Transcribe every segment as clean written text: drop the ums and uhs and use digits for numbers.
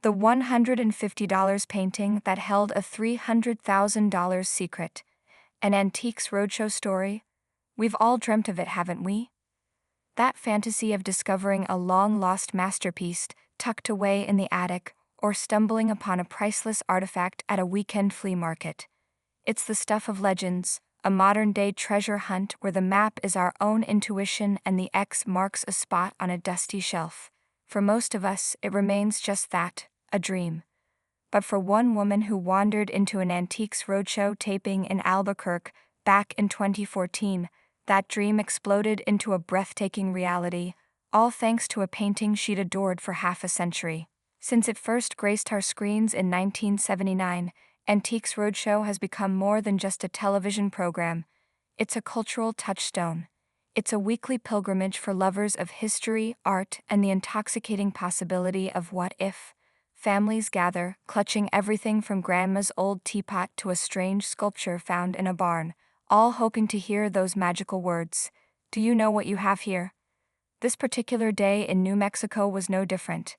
The $150 painting that held a $300,000 secret. An Antiques Roadshow story? We've all dreamt of it, haven't we? That fantasy of discovering a long-lost masterpiece tucked away in the attic or stumbling upon a priceless artifact at a weekend flea market. It's the stuff of legends, a modern-day treasure hunt where the map is our own intuition and the X marks a spot on a dusty shelf. For most of us, it remains just that, a dream. But for one woman who wandered into an Antiques Roadshow taping in Albuquerque back in 2014, that dream exploded into a breathtaking reality, all thanks to a painting she'd adored for half a century. Since it first graced our screens in 1979, Antiques Roadshow has become more than just a television program. It's a cultural touchstone. It's a weekly pilgrimage for lovers of history, art, and the intoxicating possibility of what if. Families gather, clutching everything from grandma's old teapot to a strange sculpture found in a barn, all hoping to hear those magical words. Do you know what you have here? This particular day in New Mexico was no different.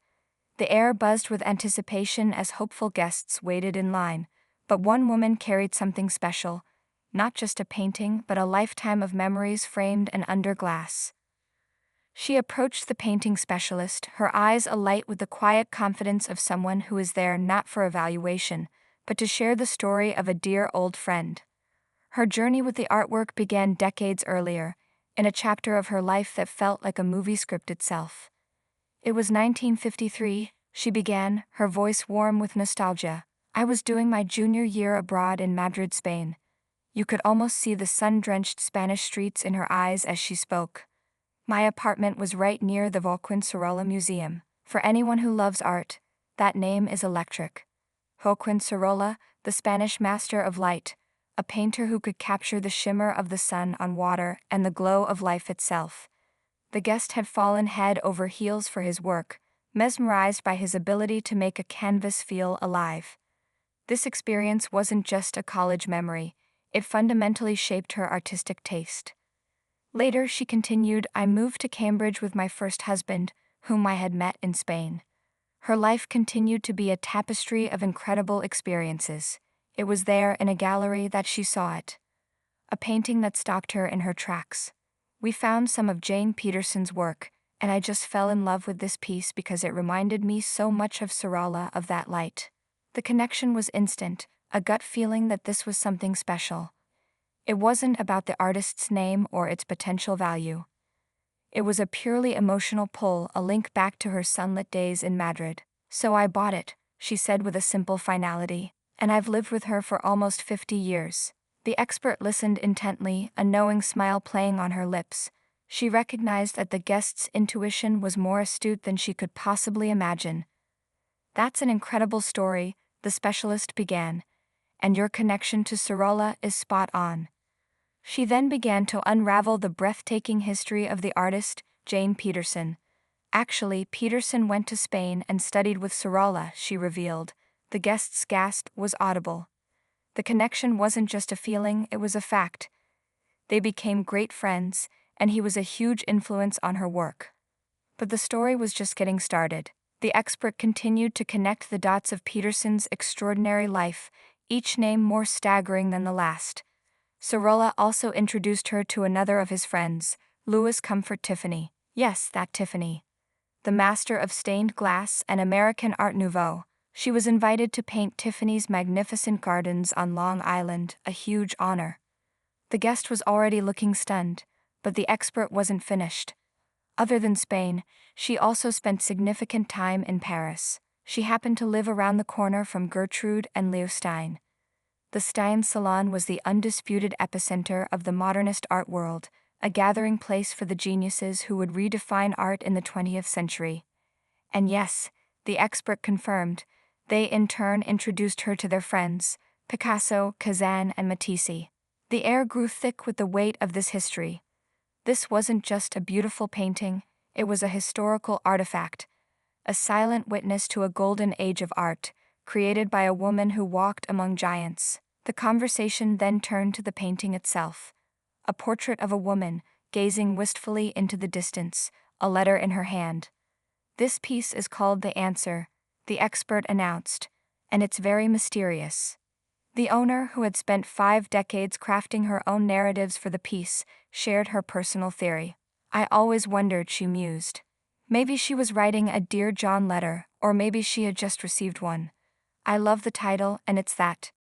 The air buzzed with anticipation as hopeful guests waited in line, but one woman carried something special, not just a painting but a lifetime of memories framed and under glass. She approached the painting specialist, her eyes alight with the quiet confidence of someone who is there not for evaluation, but to share the story of a dear old friend. Her journey with the artwork began decades earlier, in a chapter of her life that felt like a movie script itself. It was 1953, she began, her voice warm with nostalgia. I was doing my junior year abroad in Madrid, Spain. You could almost see the sun-drenched Spanish streets in her eyes as she spoke. My apartment was right near the Joaquin Sorolla Museum. For anyone who loves art, that name is electric. Joaquin Sorolla, the Spanish master of light, a painter who could capture the shimmer of the sun on water and the glow of life itself. The guest had fallen head over heels for his work, mesmerized by his ability to make a canvas feel alive. This experience wasn't just a college memory, it fundamentally shaped her artistic taste. Later, she continued, I moved to Cambridge with my first husband, whom I had met in Spain. Her life continued to be a tapestry of incredible experiences. It was there in a gallery that she saw it. A painting that stopped her in her tracks. We found some of Jane Peterson's work, and I just fell in love with this piece because it reminded me so much of Sorolla, of that light. The connection was instant, a gut feeling that this was something special. It wasn't about the artist's name or its potential value. It was a purely emotional pull, a link back to her sunlit days in Madrid. So I bought it, she said with a simple finality, and I've lived with her for almost 50 years. The expert listened intently, a knowing smile playing on her lips. She recognized that the guest's intuition was more astute than she could possibly imagine. That's an incredible story, the specialist began, and your connection to Sorolla is spot on. She then began to unravel the breathtaking history of the artist, Jane Peterson. Actually, Peterson went to Spain and studied with Sorolla, she revealed. The guest's gasp was audible. The connection wasn't just a feeling, it was a fact. They became great friends, and he was a huge influence on her work. But the story was just getting started. The expert continued to connect the dots of Peterson's extraordinary life, each name more staggering than the last. Sorolla also introduced her to another of his friends, Louis Comfort Tiffany. Yes, that Tiffany. The master of stained glass and American Art Nouveau. She was invited to paint Tiffany's magnificent gardens on Long Island, a huge honor. The guest was already looking stunned, but the expert wasn't finished. Other than Spain, she also spent significant time in Paris. She happened to live around the corner from Gertrude and Leo Stein. The Stein Salon was the undisputed epicenter of the modernist art world, a gathering place for the geniuses who would redefine art in the 20th century. And yes, the expert confirmed, they in turn introduced her to their friends, Picasso, Cézanne, and Matisse. The air grew thick with the weight of this history. This wasn't just a beautiful painting, it was a historical artifact, a silent witness to a golden age of art, created by a woman who walked among giants. The conversation then turned to the painting itself. A portrait of a woman, gazing wistfully into the distance, a letter in her hand. This piece is called The Answer, the expert announced, and it's very mysterious. The owner, who had spent 5 decades crafting her own narratives for the piece, shared her personal theory. I always wondered, she mused. Maybe she was writing a Dear John letter, or maybe she had just received one. I love the title, and it's that.